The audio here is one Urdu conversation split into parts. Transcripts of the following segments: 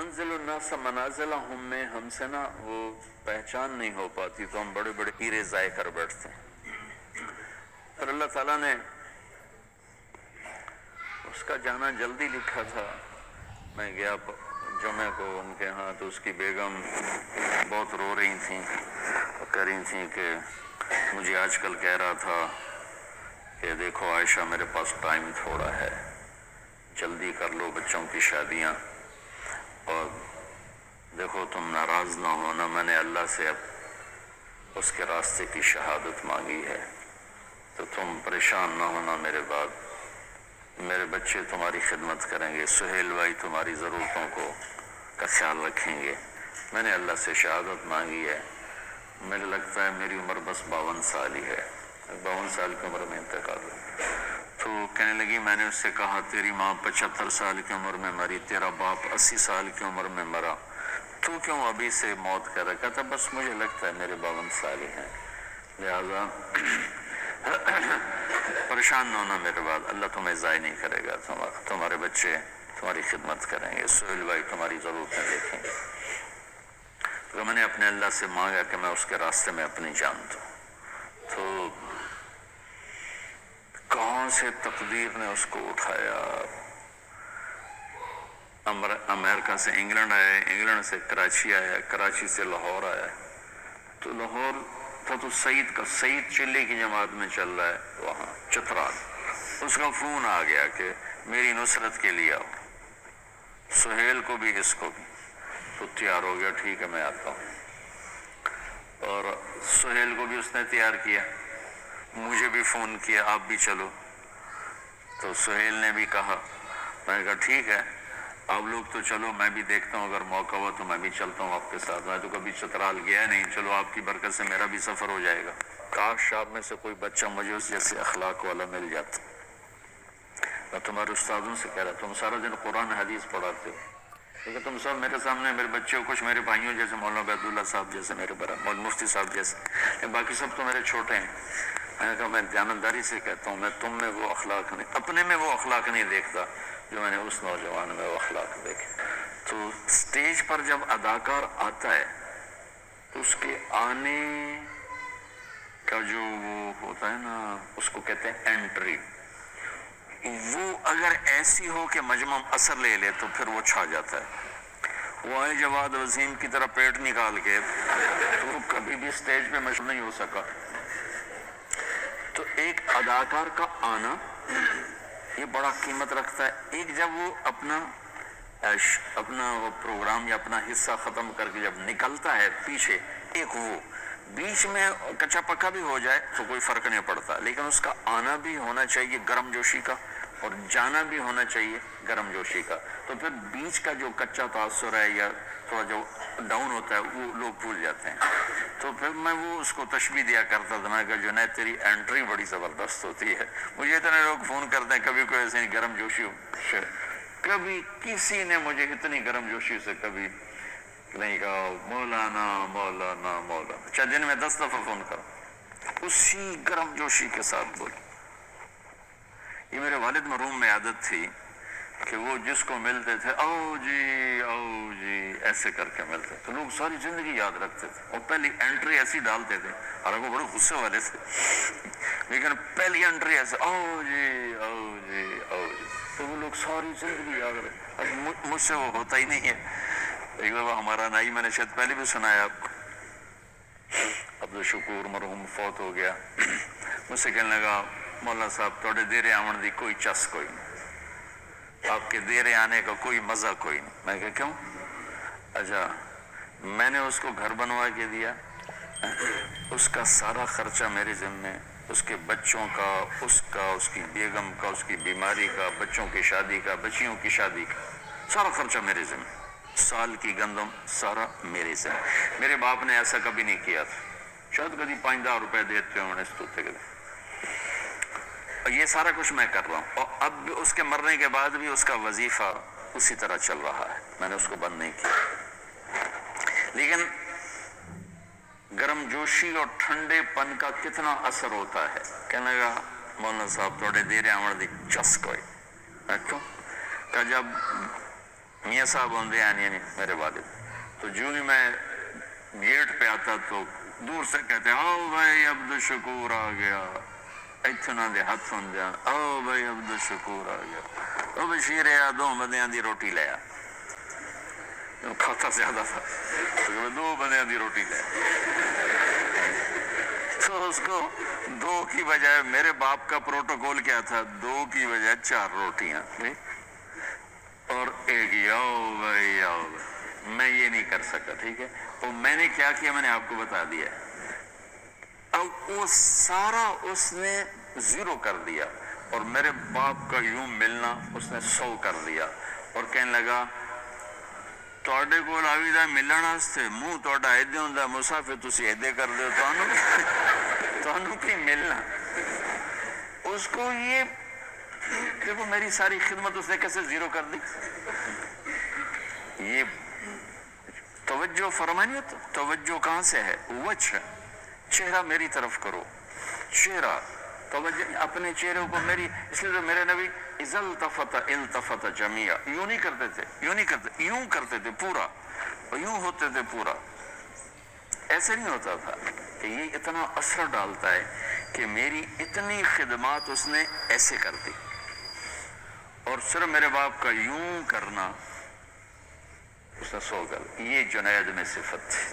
انزل الناس منازلہم میں ہم سے نا وہ پہچان نہیں ہو پاتی تو ہم بڑے بڑے ہیرے ضائع کر بیٹھتے ہیں. پھر اللہ تعالیٰ نے اس کا جانا جلدی لکھا تھا. میں گیا جمعہ کو ان کے ہاں تو اس کی بیگم بہت رو رہی تھیں، کہہ رہی تھیں کہ مجھے آج کل کہہ رہا تھا کہ دیکھو عائشہ میرے پاس ٹائم تھوڑا ہے، جلدی کر لو بچوں کی شادیاں، اور دیکھو تم ناراض نہ ہونا، میں نے اللہ سے اب اس کے راستے کی شہادت مانگی ہے تو تم پریشان نہ ہونا میرے بعد، میرے بچے تمہاری خدمت کریں گے، سہیل بھائی تمہاری ضرورتوں کا خیال رکھیں گے. میں نے اللہ سے شہادت مانگی ہے، مجھے لگتا ہے میری عمر بس 52 سال ہی ہے، 52 سال کی عمر میں انتقال ہو. تو کہنے لگی میں نے اس سے کہا تیری ماں 75 سال کی عمر میں مری، تیرا باپ 80 سال کی عمر میں مرا، تو کیوں ابھی سے موت کر رکھا تھا؟ بس مجھے لگتا ہے میرے 52 سال ہی ہیں، لہذا پریشان نہ ہونا میرے بعد، اللہ تمہیں ضائع نہیں کرے گا، تمہارے بچے تمہاری خدمت کریں گے، سہیل بھائی تمہاری ضرورتیں دیکھیں گے. تو میں نے اپنے اللہ سے مانگا کہ میں اس کے راستے میں اپنی جان دوں. تو کہاں سے تقدیر نے اس کو اٹھایا، امریکہ سے انگلینڈ آیا، انگلینڈ سے کراچی آیا، کراچی سے لاہور آیا. تو لاہور تھا تو سعید چلی کی جماعت میں چل رہا ہے وہاں چترال، اس کا فون آ گیا کہ میری نصرت کے لیے آؤ، سہیل کو بھی اس کو بھی. تو تیار ہو گیا، ٹھیک ہے میں آتا ہوں. اور سہیل کو بھی اس نے تیار کیا، مجھے بھی فون کیا آپ بھی چلو. تو سہیل نے بھی کہا، میں نے کہا ٹھیک ہے آپ لوگ تو چلو، میں بھی دیکھتا ہوں اگر موقع ہوا تو میں بھی چلتا ہوں آپ کے ساتھ، میں تو کبھی چترال گیا نہیں، چلو آپ کی برکت سے میرا بھی سفر ہو جائے گا. کاش آپ میں سے کوئی بچہ مجھے اس جیسے اخلاق والا مل جاتا. میں تمہارے استادوں سے کہہ رہا تم سارا دن قرآن حدیث پڑھاتے ہو، کیونکہ تم سب میرے سامنے میرے بچے ہو، کچھ میرے بھائیوں جیسے مولانا عبیداللہ صاحب جیسے، میرے مولوی مفتی صاحب جیسے، باقی سب تو میرے چھوٹے ہیں. میں نے کہا میں دیانتداری سے کہتا ہوں، میں تم میں وہ اخلاق نہیں، اپنے میں وہ اخلاق نہیں دیکھتا جو میں نے اس نوجوان میں وہ اخلاق دیکھے. تو سٹیج پر جب اداکار آتا ہے تو اس کے آنے کا جو وہ ہوتا ہے نا، اس کو کہتے ہیں انٹری، وہ اگر ایسی ہو کہ مجمع اثر لے لے تو پھر وہ چھا جاتا ہے. وہ آئے جواد وسیم کی طرح پیٹ نکال کے تو کبھی بھی سٹیج پہ مشہور نہیں ہو سکا. تو ایک اداکار کا آنا یہ بڑا قیمت رکھتا ہے. ایک جب وہ اپنا وہ پروگرام یا اپنا حصہ ختم کر کے جب نکلتا ہے پیچھے، ایک وہ بیچ میں کچا پکا بھی ہو جائے تو کوئی فرق نہیں پڑتا، لیکن اس کا آنا بھی ہونا چاہیے گرم جوشی کا اور جانا بھی ہونا چاہیے گرم جوشی کا. تو پھر بیچ کا جو کچا تاثر ہے یا تھوڑا جو ڈاؤن ہوتا ہے وہ لوگ بھول جاتے ہیں. تو پھر میں وہ اس کو تشبیہ دیا کرتا تھا، میں کہ جنید تیری انٹری بڑی زبردست ہوتی ہے. مجھے اتنے لوگ فون کرتے ہیں، کبھی کوئی ایسے گرم جوشی کبھی کسی نے مجھے اتنی گرم جوشی سے کبھی نہیں کہا مولانا مولانا مولانا، چاہے دن میں 10 دفعہ فون کرو اسی گرم جوشی کے ساتھ بولو. یہ میرے والد مرحوم میں عادت تھی کہ وہ جس کو ملتے تھے او جی ایسے کر کے ملتے تو لوگ ساری زندگی یاد رکھتے تھے. اور پہلی انٹری ایسی ڈالتے تھے، حالانکہ وہ بڑے غصے والے تھے، لیکن پہلی انٹری ایسے او جی تو وہ لوگ ساری زندگی یاد رکھتے. اب مجھ سے وہ ہوتا ہی نہیں ہے. ایک دفعہ ہمارا نائی، میں نے شاید پہلے بھی سنایا آپ کو، عبدالشکور مرحوم فوت ہو گیا. مجھ سے کہنے لگا مولانا صاحب توڑے دیرے آمن دی کوئی چس کوئی نہیں، آپ کے دیرے آنے کا کوئی مزہ کوئی نہیں. میں کہا کیوں؟ اچھا میں نے اس کو گھر بنوا کے دیا، اس کا سارا خرچہ میرے ذمے، اس کے بچوں کا، اس کی بیگم کا، اس کی بیماری کا، بچوں کی شادی کا، بچیوں کی شادی کا، سارا خرچہ میرے ذمے، سال کی گندم سارا میرے ذمے. میرے باپ نے ایسا کبھی نہیں کیا تھا، شاید کبھی 5-10 روپے دیتے ہوں اس توتے کے. اور یہ سارا کچھ میں کر رہا ہوں، اور اب بھی اس کے مرنے کے بعد بھی اس کا وظیفہ اسی طرح چل رہا ہے، میں نے اس کو بند نہیں کیا. لیکن گرم جوشی اور ٹھنڈے پن کا کتنا اثر ہوتا ہے. کہنے لگا مولانا صاحب تھوڑے دیر آمد دی چس کوئی. کیوں کہ جب میاں صاحب ہوندے ہیں یعنی میرے والد. تو جو ہی میں گیٹ پہ آتا تو دور سے کہتے آؤ بھائی عبد الشکور آ گیا. اتنا دے ہاتھ ہوندے آؤ بھائی عبد الشکور آ گیا. او بشیر آ دو بندیاں دی روٹی لے آ. کھاتا زیادہ تھا تو 2 بندیاں دی روٹی لے. تو اس کو 2 کی بجائے میرے باپ کا پروٹوکول کیا تھا 2 کی بجائے 4 روٹیاں اور ایک یاؤ بھائی یاؤ بھائی. میں یہ نہیں کر سکتا. ٹھیک ہے. تو میں نے کیا کیا میں نے آپ کو بتا دیا. اب وہ سارا اس نے 0 کر دیا اور میرے باپ کا یوں ملنا اس نے 100 کر دیا اور کہنے لگا تواڈے کول آویدا ملن واسطے منہ تواڈا ایدے ہوندا مسافر تسی ایدے کر دیو تانوں کی ملنا. اس کو یہ دیکھو میری ساری خدمت اس نے کیسے 0 کر دی. یہ توجہ فرمانی ہوتا. توجہ کہاں سے ہے؟ وجہ. چہرہ میری طرف کرو. چہرہ توجہ اپنے چہرے کو میری. اس لیے تو میرے نبی اذا التفت التفت جميعا یوں نہیں کرتے تھے یوں نہیں کرتے یوں کرتے تھے پورا اور یوں ہوتے تھے پورا. ایسے نہیں ہوتا تھا کہ یہ اتنا اثر ڈالتا ہے کہ میری اتنی خدمات اس نے ایسے کر دی اور صرف میرے باپ کا یوں کرنا اس نے 100 کر. یہ جنید میں صفت تھی.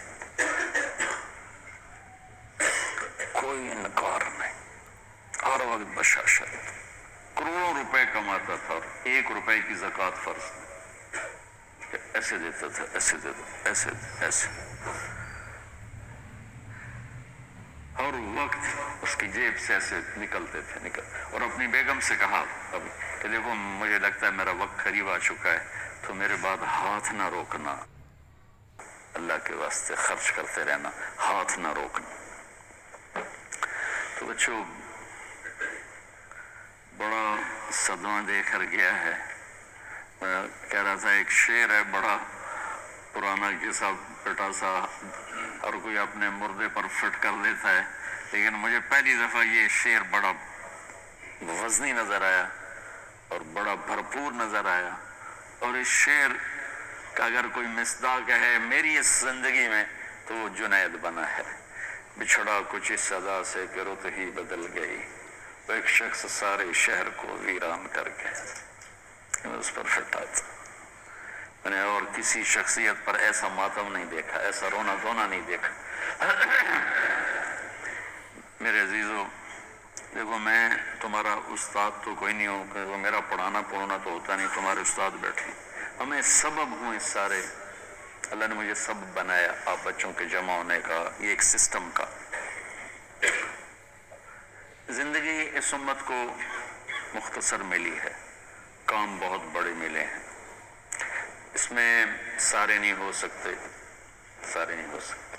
کوئی انکار نہیں. ہر وقت بشاشت. کروڑوں روپے کماتا تھا اور 1 روپے کی زکوٰۃ فرض ایسے دیتا تھا ایسے دیتا ایسے ایسے. ہر وقت اس کی جیب سے ایسے نکلتے تھے اور اپنی بیگم سے کہا کہ دیکھو مجھے لگتا ہے میرا وقت قریب آ چکا ہے تو میرے بعد ہاتھ نہ روکنا. اللہ کے واسطے خرچ کرتے رہنا ہاتھ نہ روکنا. تو بچوں بڑا صدمہ دے کر گیا ہے. میں کہہ رہا تھا ایک شعر ہے بڑا پرانا قصہ پٹا سا اور کوئی اپنے مردے پر فٹ کر لیتا ہے لیکن مجھے پہلی دفعہ یہ شعر بڑا وزنی نظر آیا اور بڑا بھرپور نظر آیا. اور اس شعر کا اگر کوئی مصداق ہے میری اس زندگی میں تو وہ جنید بنا ہے. بچھڑا کچھ اس صدا سے کہ رت ہی بدل گئی وہ ایک شخص سارے شہر کو ویران کر کے. اس پر فٹا تھا. میں نے اور کسی شخصیت پر ایسا ماتم نہیں دیکھا ایسا رونا دھونا نہیں دیکھا. میرے عزیزو دیکھو میں تمہارا استاد تو کوئی نہیں ہوں کہ وہ میرا پڑھانا پڑھنا تو ہوتا نہیں. تمہارے استاد بیٹھے ہمیں سبب ہوں اس سارے. اللہ نے مجھے سبب بنایا آپ بچوں کے جمع ہونے کا. یہ ایک سسٹم کا. زندگی اس امت کو مختصر ملی ہے. کام بہت بڑے ملے ہیں. اس میں سارے نہیں ہو سکتے سارے نہیں ہو سکتے.